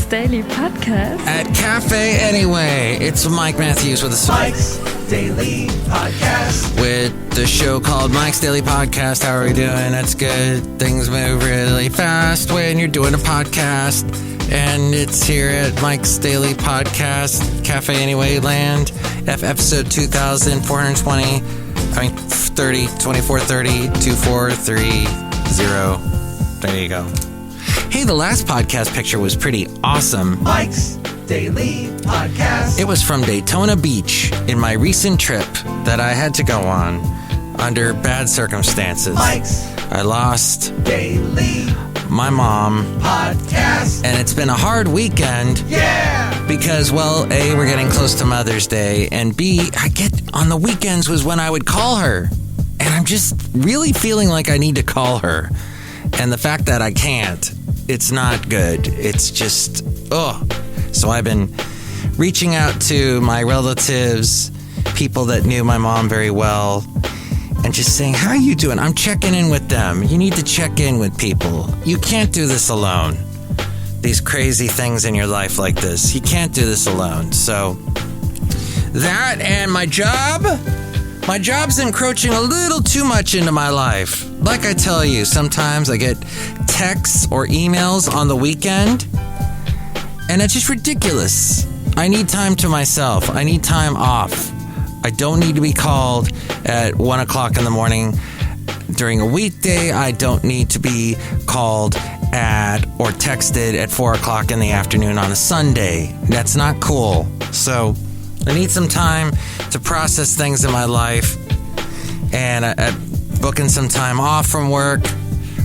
Daily Podcast at Cafe Anyway. It's Mike Matthews with Mike's Daily Podcast. With the show called Mike's Daily Podcast. How are we doing? That's good. Things move really fast when you're doing a podcast. And it's here at Mike's Daily Podcast, Cafe Anyway land, episode 2420. 2430 2430. There you go. Hey, the last podcast picture was pretty awesome. Mike's Daily Podcast. It was from Daytona Beach in my recent trip that I had to go on under bad circumstances. Mike's I lost Daily my mom. Podcast. And it's been a hard weekend. Yeah! Because, well, A, we're getting close to Mother's Day, and B, on the weekends was when I would call her. And I'm just really feeling like I need to call her. And the fact that I can't, it's not good. It's just, So I've been reaching out to my relatives, people that knew my mom very well, and just saying, how are you doing? I'm checking in with them. You need to check in with people. You can't do this alone. These crazy things in your life like this. You can't do this alone. So that and my job's encroaching a little too much into my life. Like I tell you, sometimes I get texts or emails on the weekend, and it's just ridiculous. I need time to myself. I need time off. I don't need to be called at 1 o'clock in the morning during a weekday. I don't need to be called at or texted at 4 o'clock in the afternoon on a Sunday. That's not cool. So I need some time to process things in my life, and I'm booking some time off from work.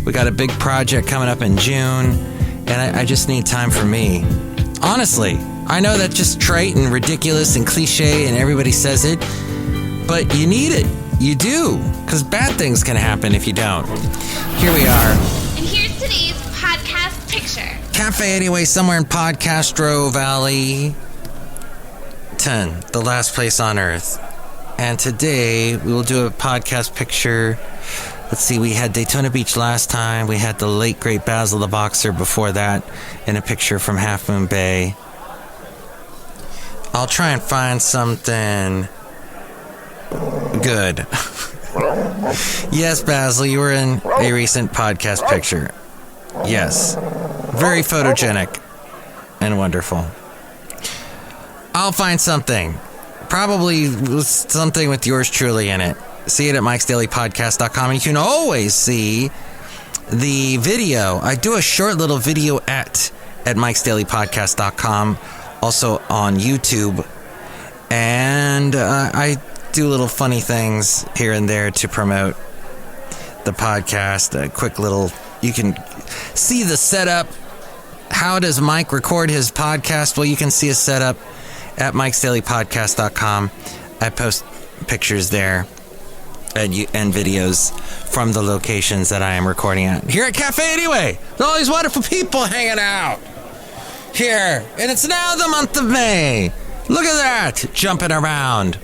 We got a big project coming up in June, and I just need time for me. Honestly, I know that's just trite and ridiculous and cliche and everybody says it, but you need it. You do, because bad things can happen if you don't. Here we are. And here's today's podcast picture. Cafe Anyway, somewhere in Podcastro Valley, 10, the last place on earth. And today we will do a podcast picture. Let's see, we had Daytona Beach last time. We had the late, great Basil the Boxer before that in a picture from Half Moon Bay. I'll try and find something good. Yes, Basil, you were in a recent podcast picture. Yes. Very photogenic and wonderful. I'll find something. Probably something with yours truly in it. See it at MikesDailyPodcast.com. And you can always see the video. I do a short little video at MikesDailyPodcast.com. Also on YouTube. And I do little funny things here and there to promote the podcast. A quick little, you can see the setup. How does Mike record his podcast? Well, you can see a setup at MikesDailyPodcast.com. I post pictures there and videos from the locations that I am recording at. Here at Cafe Anyway, with all these wonderful people hanging out here. And it's now the month of May. Look at that, jumping around.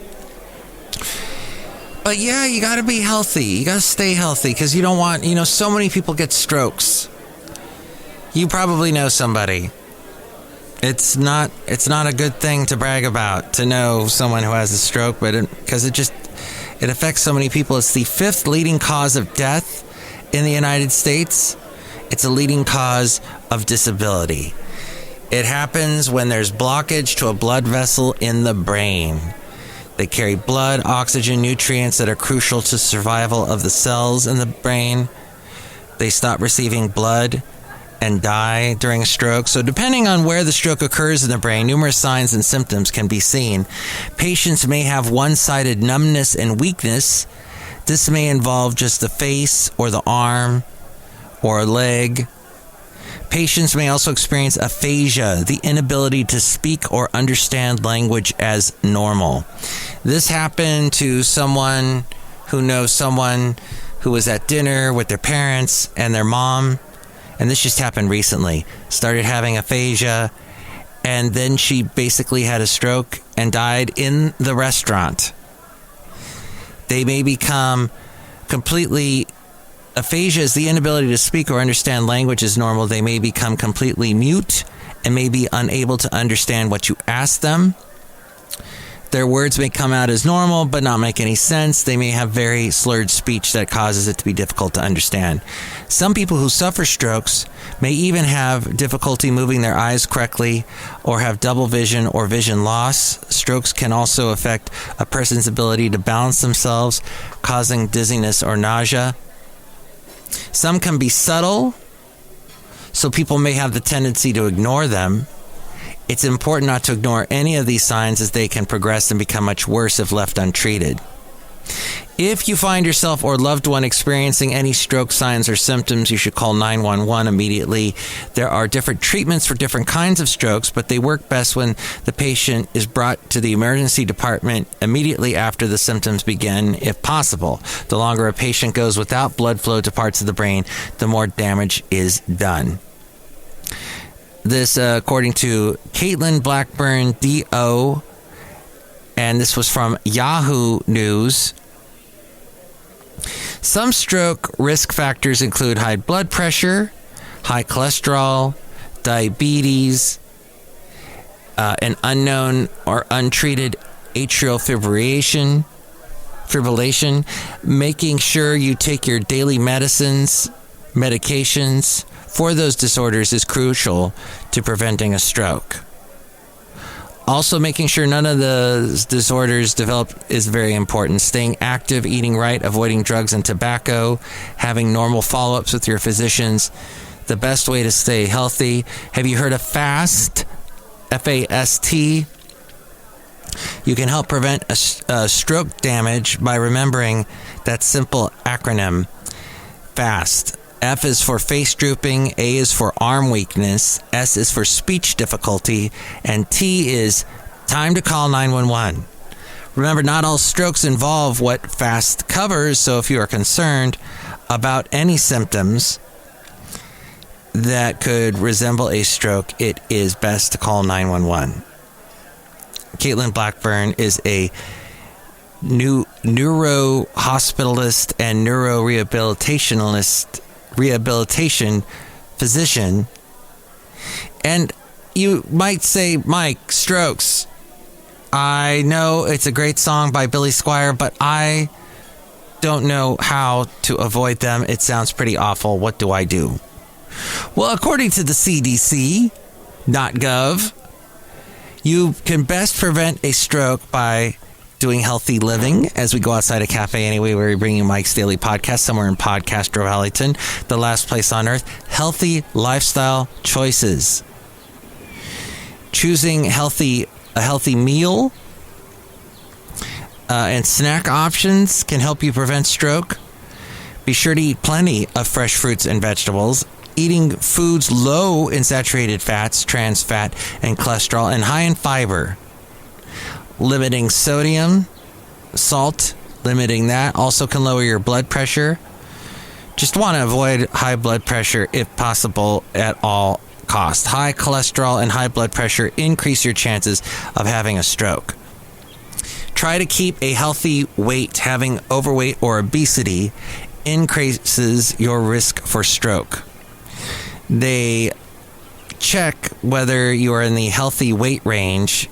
But yeah, you gotta be healthy. You gotta stay healthy, because you don't want, so many people get strokes. You probably know somebody. It's not a good thing to brag about, to know someone who has a stroke, but because it affects so many people. It's the 5th leading cause of death in the United States. It's a leading cause of disability. It happens when there's blockage to a blood vessel in the brain. They carry blood, oxygen, nutrients that are crucial to survival of the cells in the brain. They stop receiving blood and die during a stroke. So depending on where the stroke occurs in the brain, numerous signs and symptoms can be seen. Patients may have one-sided numbness and weakness. This may involve just the face or the arm or a leg. Patients may also experience aphasia, the inability to speak or understand language as normal. This happened to someone who knows someone who was at dinner with their parents and their mom, and this just happened recently. Started having aphasia, and then she basically had a stroke and died in the restaurant. They may become completely... Aphasia is the inability to speak or understand language as normal. They may become completely mute and may be unable to understand what you ask them. Their words may come out as normal, but not make any sense. They may have very slurred speech that causes it to be difficult to understand. Some people who suffer strokes may even have difficulty moving their eyes correctly or have double vision or vision loss. Strokes can also affect a person's ability to balance themselves, causing dizziness or nausea. Some can be subtle, so people may have the tendency to ignore them. It's important not to ignore any of these signs, as they can progress and become much worse if left untreated. If you find yourself or loved one experiencing any stroke signs or symptoms, you should call 911 immediately. There are different treatments for different kinds of strokes, but they work best when the patient is brought to the emergency department immediately after the symptoms begin, if possible. The longer a patient goes without blood flow to parts of the brain, the more damage is done. This, according to Caitlin Blackburn, D.O., and this was from Yahoo News. Some stroke risk factors include high blood pressure, high cholesterol, diabetes, an unknown or untreated atrial fibrillation, making sure you take your daily medications for those disorders is crucial to preventing a stroke. Also, making sure none of the disorders develop is very important. Staying active, eating right, avoiding drugs and tobacco, having normal follow-ups with your physicians, the best way to stay healthy. Have you heard of FAST? F-A-S-T? You can help prevent a stroke damage by remembering that simple acronym, FAST. F is for face drooping, A is for arm weakness, S is for speech difficulty, and T is time to call 911. Remember, not all strokes involve what FAST covers, so if you are concerned about any symptoms that could resemble a stroke, it is best to call 911. Caitlin Blackburn is a neurohospitalist and rehabilitation physician. And you might say, Mike, strokes. I know it's a great song by Billy Squier, but I don't know how to avoid them. It sounds pretty awful. What do I do? Well, according to the CDC.gov, you can best prevent a stroke by doing healthy living. As we go outside a cafe anyway, we're bringing Mike's Daily Podcast somewhere in Podcastro Valleyton, the last place on earth. Healthy lifestyle choices. Choosing a healthy meal and snack options can help you prevent stroke. Be sure to eat plenty of fresh fruits and vegetables. Eating foods low in saturated fats, trans fat, and cholesterol, and high in fiber. Limiting sodium, salt, limiting that also can lower your blood pressure. Just want to avoid high blood pressure if possible at all costs. High cholesterol and high blood pressure increase your chances of having a stroke. Try to keep a healthy weight. Having overweight or obesity increases your risk for stroke. They check whether you are in the healthy weight range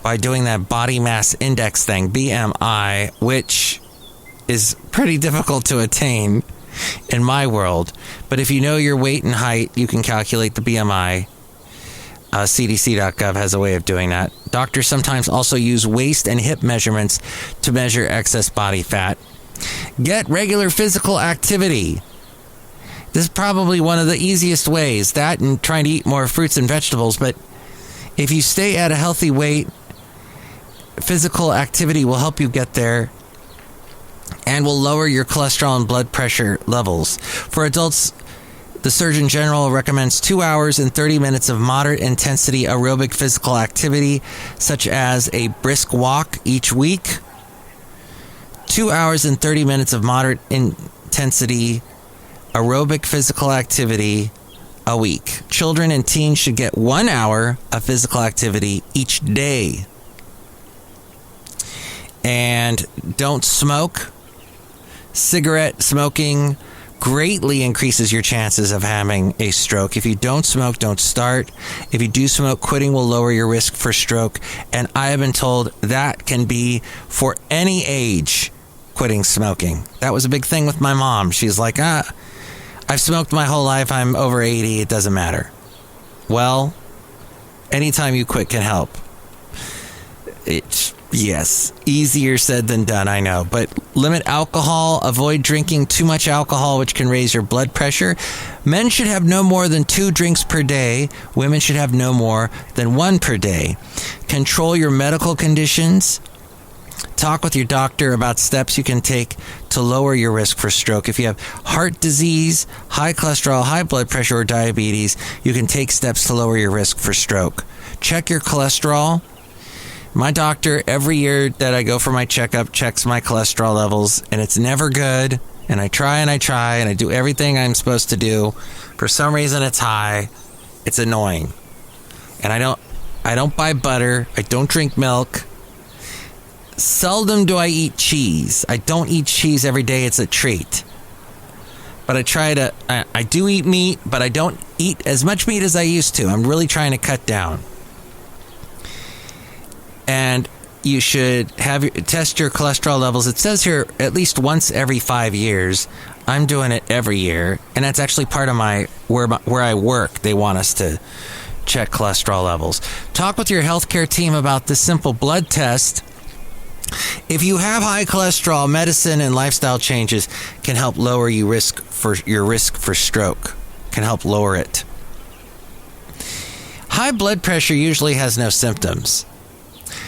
by doing that body mass index thing, BMI, which is pretty difficult to attain in my world. But if you know your weight and height, you can calculate the BMI. CDC.gov has a way of doing that. Doctors sometimes also use waist and hip measurements to measure excess body fat. Get regular physical activity. This is probably one of the easiest ways. That and trying to eat more fruits and vegetables. But if you stay at a healthy weight, physical activity will help you get there and will lower your cholesterol and blood pressure levels. For adults, the Surgeon General recommends 2 hours and 30 minutes of moderate intensity aerobic physical activity, such as a brisk walk each week. 2 hours and 30 minutes of moderate intensity aerobic physical activity a week. Children and teens should get 1 hour of physical activity each day. And don't smoke. Cigarette smoking greatly increases your chances of having a stroke. If you don't smoke, don't start. If you do smoke, quitting will lower your risk for stroke. And I have been told that can be for any age, quitting smoking. That was a big thing with my mom. She's like, I've smoked my whole life. I'm over 80. It doesn't matter. Well, anytime you quit can help. Yes, easier said than done, I know. But limit alcohol. Avoid drinking too much alcohol, which can raise your blood pressure. Men should have no more than 2 drinks per day. Women should have no more than 1 per day. Control your medical conditions. Talk with your doctor about steps you can take to lower your risk for stroke. If you have heart disease, high cholesterol, high blood pressure, or diabetes, you can take steps to lower your risk for stroke. Check your cholesterol. My doctor, every year that I go for my checkup, checks my cholesterol levels, and it's never good. And I try, and I do everything I'm supposed to do. For some reason, it's high. It's annoying. And I don't buy butter. I don't drink milk. Seldom do I eat cheese. I don't eat cheese every day. It's a treat. But I do eat meat, but I don't eat as much meat as I used to. I'm really trying to cut down. And you should test your cholesterol levels. It says here at least once every 5 years. I'm doing it every year, and that's actually part of where I work. They want us to check cholesterol levels. Talk with your healthcare team about this simple blood test. If you have high cholesterol, medicine and lifestyle changes can help lower your risk for stroke. Can help lower it. High blood pressure usually has no symptoms.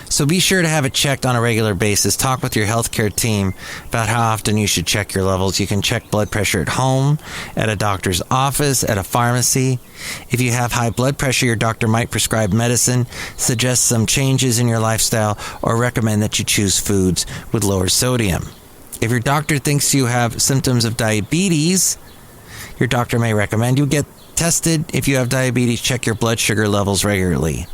So be sure to have it checked on a regular basis. Talk with your healthcare team about how often you should check your levels. You can check blood pressure at home, at a doctor's office, at a pharmacy. If you have high blood pressure, your doctor might prescribe medicine, suggest some changes in your lifestyle, or recommend that you choose foods with lower sodium. If your doctor thinks you have symptoms of diabetes, your doctor may recommend you get tested. If you have diabetes, check your blood sugar levels regularly.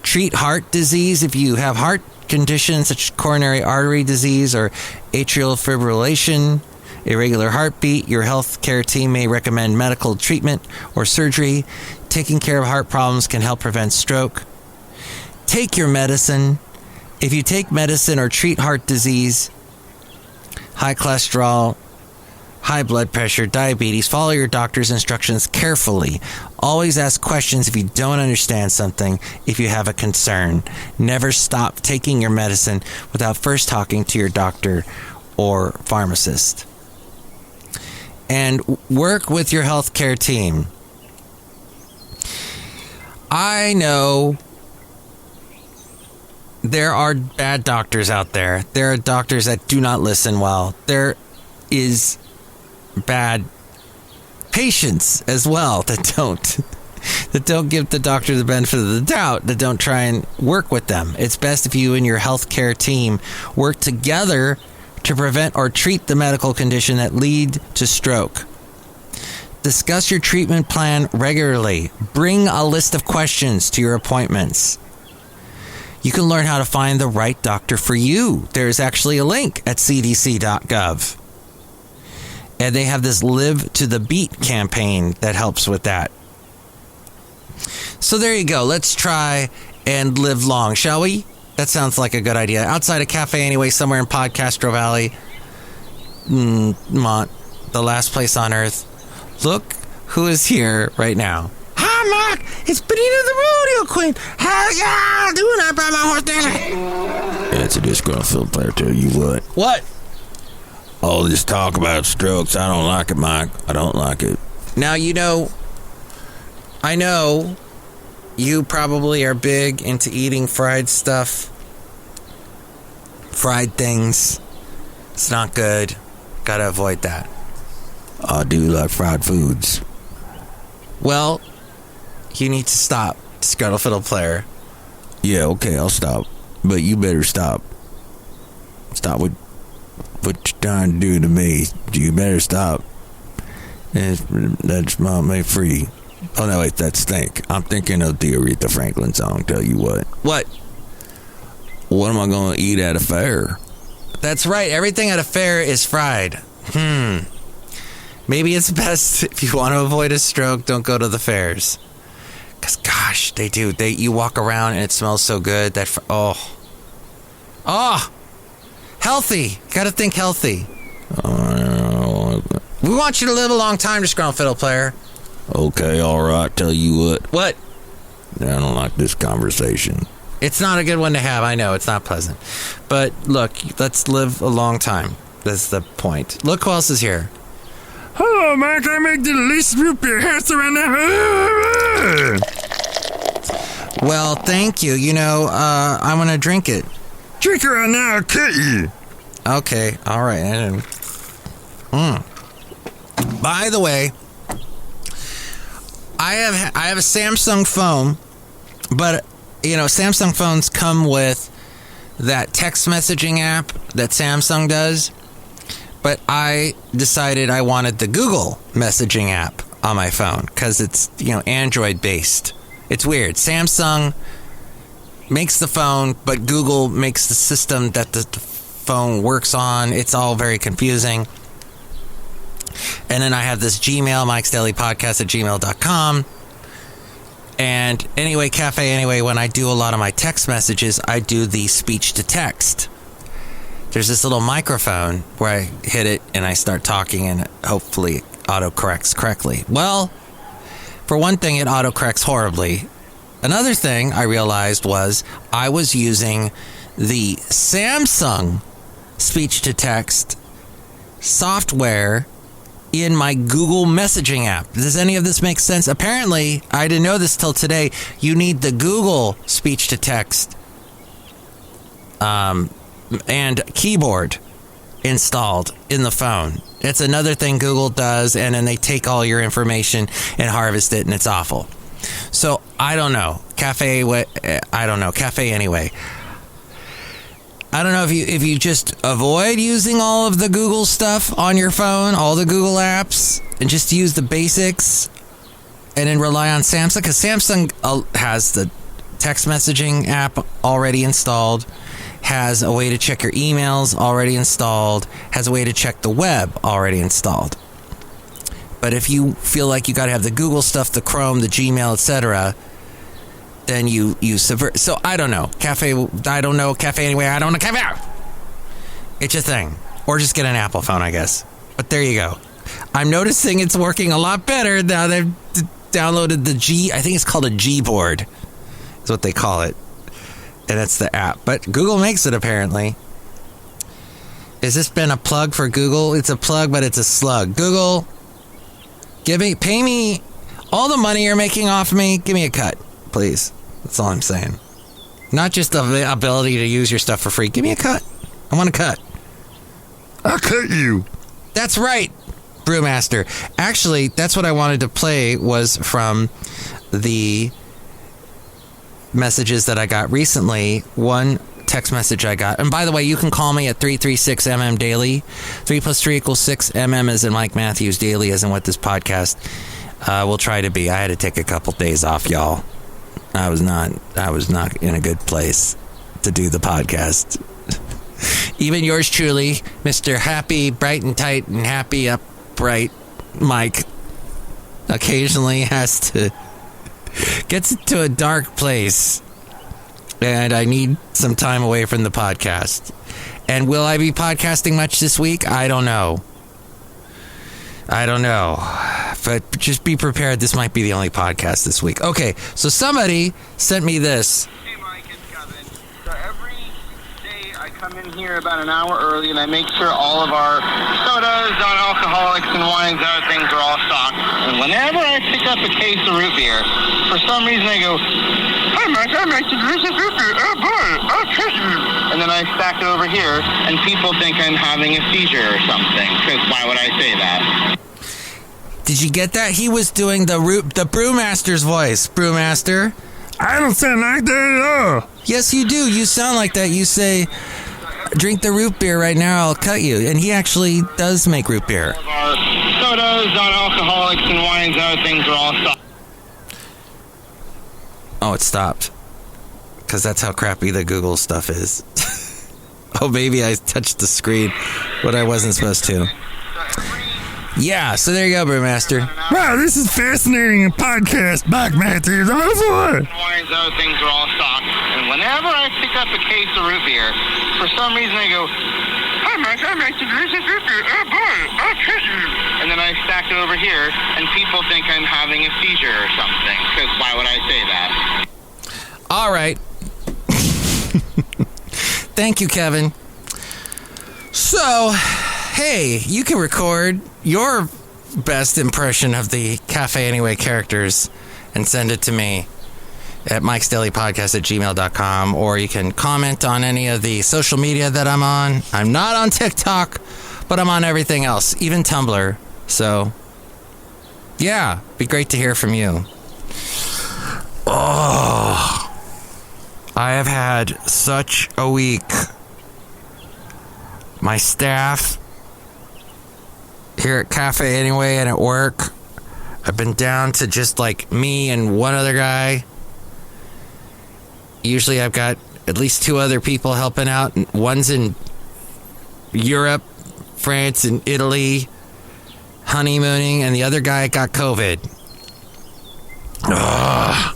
Treat heart disease. If you have heart conditions such as coronary artery disease or atrial fibrillation, irregular heartbeat, your healthcare team may recommend medical treatment or surgery. Taking care of heart problems can help prevent stroke. Take your medicine. If you take medicine or treat heart disease, high cholesterol, high blood pressure, diabetes, follow your doctor's instructions carefully. Always ask questions if you don't understand something, if you have a concern. Never stop taking your medicine without first talking to your doctor or pharmacist. And work with your healthcare team. I know there are bad doctors out there. There are doctors that do not listen well. There is bad patients as well that don't give the doctor the benefit of the doubt, that don't try and work with them. It's best if you and your healthcare team work together to prevent or treat the medical condition that lead to stroke. Discuss your treatment plan regularly. Bring a list of questions to your appointments. You can learn how to find the right doctor for you. There's actually a link at cdc.gov. And they have this Live to the Beat campaign that helps with that. So there you go. Let's try and live long, shall we? That sounds like a good idea. Outside a cafe anyway, somewhere in Podcastro Valley. The last place on earth. Look who is here right now. Hi, Mark. It's Benita the rodeo queen. How y'all doing? I brought my horse down. It's a disgruntled fiddle player, tell you what. What? All this talk about strokes, I don't like it, Mike. I don't like it. Now, I know you probably are big into eating fried stuff. Fried things. It's not good. Gotta avoid that. I do like fried foods. Well, you need to stop, Disgruntled Fiddle Player. Yeah, okay, I'll stop. But you better stop. Stop with what you're trying to do to me. You better stop. That's my free. Oh, no, wait, that's Stink. I'm thinking of the Aretha Franklin song, tell you what. What? What am I going to eat at a fair? That's right. Everything at a fair is fried. Maybe it's best if you want to avoid a stroke, don't go to the fairs. Because, gosh, they do. You walk around and it smells so good that... healthy. Got to think healthy. We want you to live a long time, Disgruntled Fiddle Player. Okay, all right. Tell you what. What? I don't like this conversation. It's not a good one to have. I know. It's not pleasant. But, look, let's live a long time. That's the point. Look who else is here. Hello, man. Can I make the least root beer house around there? Well, thank you. I'm going to drink it. Drink it right now. I'll cut you. Okay. All right. By the way, I have a Samsung phone, but Samsung phones come with that text messaging app that Samsung does. But I decided I wanted the Google messaging app on my phone because it's Android based. It's weird. Samsung makes the phone, but Google makes the system that the phone works on. It's all very confusing. And then I have this Gmail, MikesDailyPodcast at gmail.com. And anyway, when I do a lot of my text messages, I do the speech to text. There's this little microphone where I hit it and I start talking and hopefully it autocorrects correctly. Well, for one thing, it autocorrects horribly. Another thing I realized was I was using the Samsung speech to text software in my Google messaging app. Does any of this make sense? Apparently, I didn't know this till today. You need the Google speech to text and keyboard installed in the phone. It's another thing Google does, and then they take all your information and harvest it, and it's awful. So I don't know. Cafe anyway. I don't know if you just avoid using all of the Google stuff on your phone, all the Google apps, and just use the basics, and then rely on Samsung, because Samsung has the text messaging app already installed, has a way to check your emails already installed, has a way to check the web already installed. But if you feel like you got to have the Google stuff, the Chrome, the Gmail, etc., then you subvert. So I don't know. Cafe anyway. I don't know. Cafe. It's a thing. Or just get an Apple phone, I guess. But there you go. I'm noticing it's working a lot better now. They've downloaded the I think it's called a Gboard. Is what they call it. And that's the app. But Google makes it, apparently. Has this been a plug for Google? It's a plug, but it's a slug. Google, pay me all the money you're making off me. Give me a cut, please. That's all I'm saying. Not just the ability to use your stuff for free. Give me a cut. I want a cut. I'll cut you. That's right, Brewmaster. Actually, that's what I wanted to play was from the messages that I got recently. One text message I got. And by the way, you can call me at 336MM Daily. 3 + 3 = 6. MM as in Mike Matthews. Daily as in what this podcast will try to be. I had to take a couple days off, y'all. I was not in a good place to do the podcast. Even yours truly, Mr. Happy, Bright and Tight and Happy Upright Mike, occasionally has to gets to a dark place, and I need some time away from the podcast. And will I be podcasting much this week? I don't know. But just be prepared. This might be the only podcast this week. Okay, so somebody sent me this. Hey, Mike, it's Kevin. So every day I come in here about an hour early, and I make sure all of our sodas, non-alcoholics, and wines, and other things are all stocked. And whenever I pick up a case of root beer, for some reason I go, "Hi, Mike, I make the delicious root beer. Oh, boy, oh, and then I stack it over here, and people think I'm having a seizure or something, because why would I say that? Did you get that? He was doing the Brewmaster's voice. Brewmaster. I don't sound like that at all. Yes, you do. You sound like that. You say, drink the root beer right now, I'll cut you. And he actually does make root beer. All of our sodas, non-alcoholics, and wines, and other things are all stocked. Oh, it stopped. Because that's how crappy the Google stuff is. Oh, maybe I touched the screen when I wasn't supposed to. Yeah, so there you go, Brewmaster. Wow, this is fascinating podcast, Mike Matthews. Wines, other things are all stocked. And whenever I pick up a case of root beer, for some reason I go, "Hi, Mike, I make the delicious root beer. Oh, boy, I'll treat you." And then I stack it over here, and people think I'm having a seizure or something. Because why would I say that? All right. Thank you, Kevin. So, hey, you can record your best impression of the Cafe Anyway characters and send it to me at MikesDailyPodcast@gmail.com, or you can comment on any of the social media that I'm on. I'm not on TikTok, but I'm on everything else, even Tumblr. So, yeah, be great to hear from you. Oh, I have had such a week. My staff here at Cafe Anyway and at work, I've been down to just like me and one other guy. Usually I've got at least two other people helping out. One's in Europe, France, and Italy, honeymooning, and the other guy got COVID. Ugh.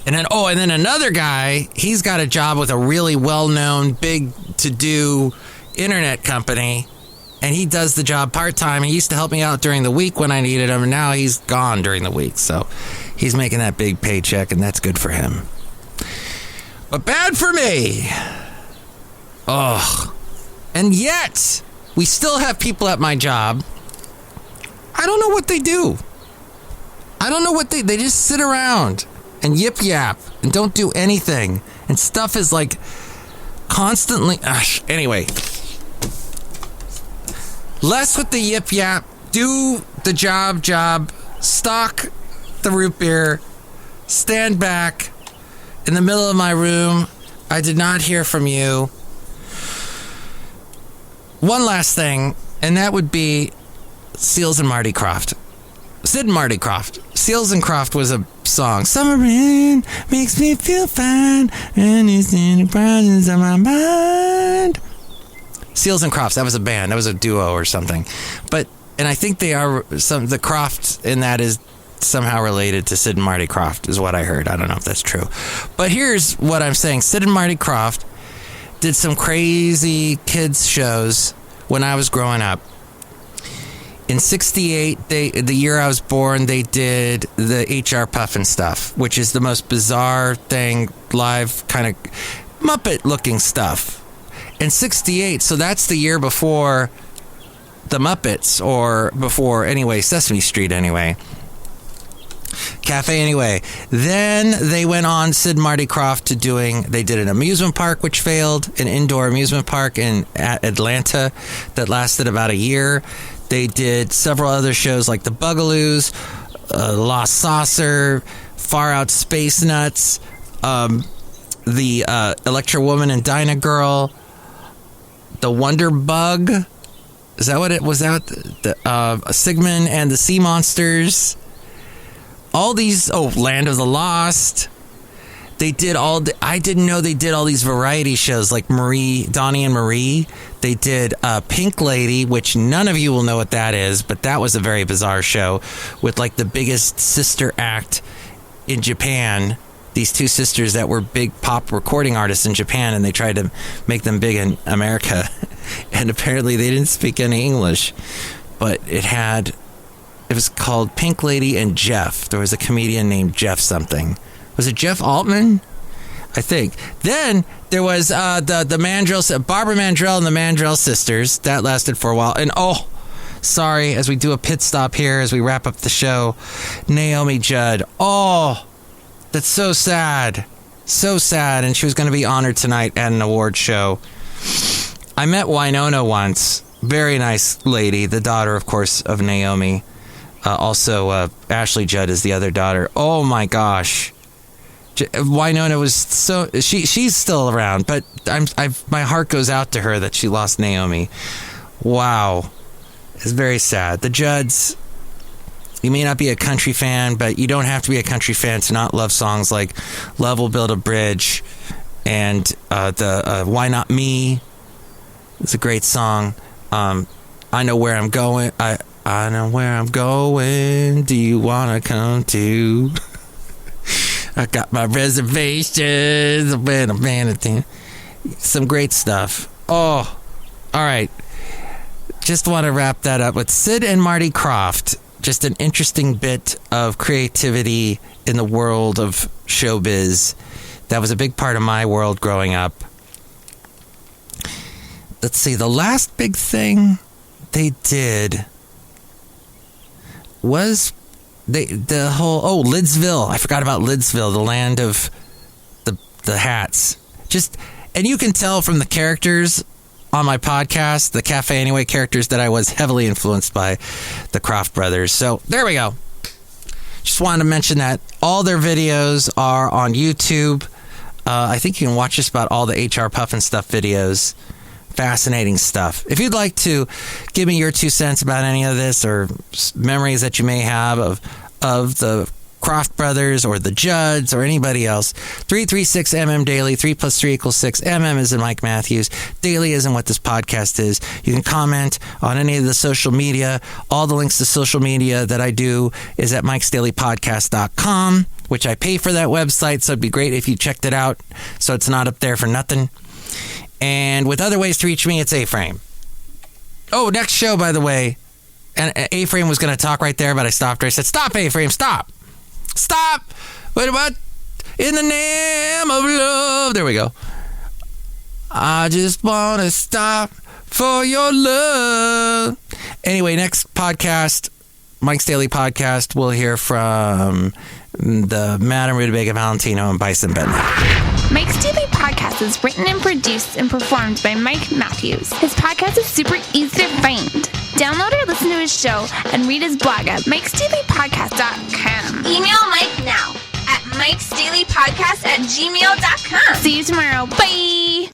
And then another guy, he's got a job with a really well-known, big to-do internet company, and he does the job part-time. He used to help me out during the week when I needed him, and now he's gone during the week. So he's making that big paycheck, and that's good for him. But bad for me. Ugh. And yet, we still have people at my job. I don't know what they do. I don't know what they just sit around and yip yap and don't do anything. And stuff is like constantly. Anyway, less with the yip yap. Do the job. Stock the root beer. Stand back in the middle of my room. I did not hear from you. One last thing, and that would be Seals and Marty Krofft. Sid and Marty Krofft. Seals and Krofft was a song. Summer rain makes me feel fine, and it's in the presence of my mind. Seals and Krofft, that was a band. That was a duo or something. And I think they are, the Krofft in that is somehow related to Sid and Marty Krofft, is what I heard. I don't know if that's true. But here's what I'm saying. Sid and Marty Krofft did some crazy kids shows when I was growing up. In 68, the year I was born, they did the HR Puffin stuff, which is the most bizarre thing, live kind of Muppet-looking stuff. In 68, so that's the year before the Muppets, or before, anyway, Sesame Street anyway. Cafe Anyway. Then they went on, Sid and Marty Krofft, they did an amusement park, which failed, an indoor amusement park in Atlanta that lasted about a year. They did several other shows like The Bugaloos, Lost Saucer, Far Out Space Nuts, the Electra Woman and Dinah Girl, The Wonder Bug. Is that what it was? Sigmund and the Sea Monsters. All these, Land of the Lost. They did I didn't know they did all these variety shows like Donnie and Marie. They did Pink Lady, which none of you will know what that is, but that was a very bizarre show with like the biggest sister act in Japan. These two sisters that were big pop recording artists in Japan, and they tried to make them big in America. And apparently they didn't speak any English, but it was called Pink Lady and Jeff. There was a comedian named Jeff something. Was it Jeff Altman? I think. Then there was the Mandrell, Barbara Mandrell and the Mandrell sisters. That lasted for a while. And sorry, as we do a pit stop here, as we wrap up the show, Naomi Judd. Oh, that's so sad. So sad. And she was going to be honored tonight at an award show. I met Winona once. Very nice lady. The daughter, of course, of Naomi. Also, Ashley Judd is the other daughter. Oh my gosh. Winona was she's still around, but my heart goes out to her that she lost Naomi. Wow. It's very sad. The Judds, you may not be a country fan, but you don't have to be a country fan to not love songs like Love Will Build a Bridge and Why Not Me. It's a great song. I I know where I'm going. I know where I'm going. Do you want to come too? I got my reservations. Some great stuff. Oh, all right. Just want to wrap that up with Sid and Marty Krofft. Just an interesting bit of creativity in the world of showbiz. That was a big part of my world growing up. Let's see. The last big thing they did was the whole Lidsville. I forgot about Lidsville, the land of the hats. And you can tell from the characters on my podcast, the Cafe Anyway characters, that I was heavily influenced by the Krofft brothers. So there we go. Just wanted to mention that all their videos are on YouTube. I think you can watch just about all the HR Puffin Stuff videos. Fascinating stuff. If you'd like to give me your 2 cents about any of this, or memories that you may have of the Krofft brothers or the Judds or anybody else, 336MM Daily, 3 + 3 = 6. MM is in Mike Matthews. Daily isn't what this podcast is. You can comment on any of the social media. All the links to social media that I do is at MikesDailyPodcast.com, which I pay for that website, so it'd be great if you checked it out so it's not up there for nothing. And with other ways to reach me, it's A-Frame. Oh, next show, by the way. And A-Frame was going to talk right there, but I stopped her. I said, stop, A-Frame, stop. Stop. What? In the name of love. There we go. I just want to stop for your love. Anyway, next podcast, Mike's Daily Podcast, we'll hear from the Madame Rootabega, Valentino, and Bison Bentley. Mike's Daily Podcast is written and produced and performed by Mike Matthews. His podcast is super easy to find. Download or listen to his show and read his blog at MikesDailyPodcast.com. Email Mike now at MikesDailyPodcast@gmail.com. See you tomorrow. Bye!